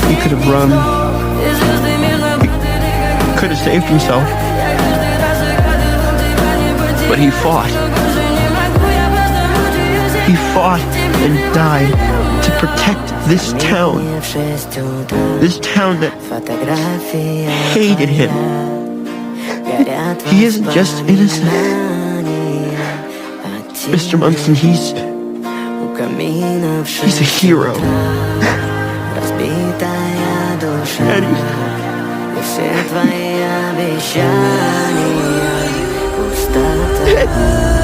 He could have run. He could have saved himself. But he fought. He fought and died to protect this town. This town that hated him. He isn't just innocent. Mr. Munson, he's a hero. Eddie.